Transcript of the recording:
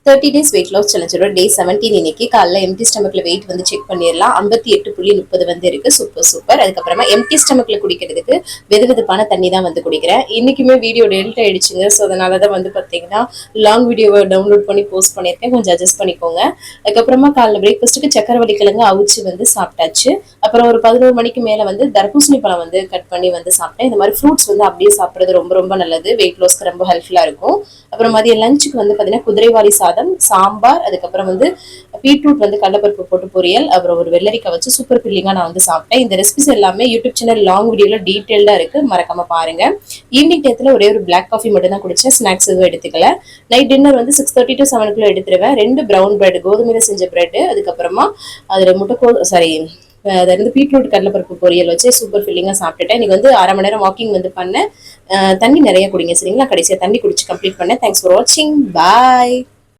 30 days weight loss challenge டே 17 இன்னைக்கு காலைல empty ஸ்டமக்ல wait வந்து செக் பண்ணிடலாம். 58.30 வந்து இருக்கு. சூப்பர். அதுக்கப்புறமா எம்டி ஸ்டமக்ல குடிக்கிறதுக்கு வெதுவெதுப்பான தண்ணி தான் வந்து குடிக்கிறேன். இன்னைக்குமே வீடியோ டெலிட் ஆயிடுச்சுங்க. ஸோ அதனாலதான் வந்து பாத்தீங்கன்னா லாங் வீடியோவை டவுன்லோட் பண்ணி போஸ்ட் பண்ணியிருக்கேன். கொஞ்சம் அட்ஜஸ்ட் பண்ணிக்கோங்க. அதுக்கப்புறமா காலைல பிரேக்ஃபாஸ்ட்டுக்கு சக்கரவள்ளி கிழங்கு அவிச்சு வந்து சாப்பிட்டாச்சு. அப்புறம் ஒரு 11 மணிக்கு மேல வந்து தர்பூசணி பழம் வந்து கட் பண்ணி வந்து சாப்பிட்டேன். இந்த மாதிரி ஃப்ரூட்ஸ் வந்து அப்படியே சாப்பிட்றது ரொம்ப ரொம்ப நல்லது. வெயிட் லாஸ்க்கு ரொம்ப ஹெல்ப்ஃபுல்லா இருக்கும். அப்புறம் மதிய லஞ்சுக்கு வந்து பாத்தீங்கன்னா குதிரைவாலி சாதம், சாம்பார், அதுக்கப்புறம் வந்து பீட்ரூட் வந்து கடலைப்பருப்பு போட்டு பொரியல், அப்புறம் ஒரு வெள்ளரிக்காய் வச்சு சூப்பர் ஃபில்லிங்கா நான் வந்து சாப்பிட்டேன். இந்த ரெசிபிஸ் எல்லாமே யூடியூப் சேனல் லாங் வீடியோல டீடைல்டா இருக்கு, மறக்காம பாருங்க. ஈவினிங் டயத்துல ஒரே ஒரு பிளாக் காஃபி மட்டும் தான் குடிச்சேன். ஸ்நாக்ஸ் எதுவும் எடுத்துக்கல. நைட் டின்னர் வந்து 6:30 to 7 எடுத்துருவேன். 2 பிரவுன் பிரெட், கோதுமையில செஞ்ச பிரெட், அதுக்கப்புறமா அதுல முட்டைக்கோஸ் அதாவது பீட்ரூட் கடலைப்பருப்பு பொரியல் வச்சு சூப்பர் ஃபில்லிங்கா சாப்பிட்டுட்டேன். இன்னைக்கு வந்து 1/2 மணி நேரம் வாக்கிங் வந்து பண்ணேன். தண்ணி நிறைய குடிங்க சரிங்களா. கடைசியா தண்ணி குடிச்சு கம்ப்ளீட் பண்ணேன். தேங்க்ஸ் ஃபார் வாட்சிங். பாய்.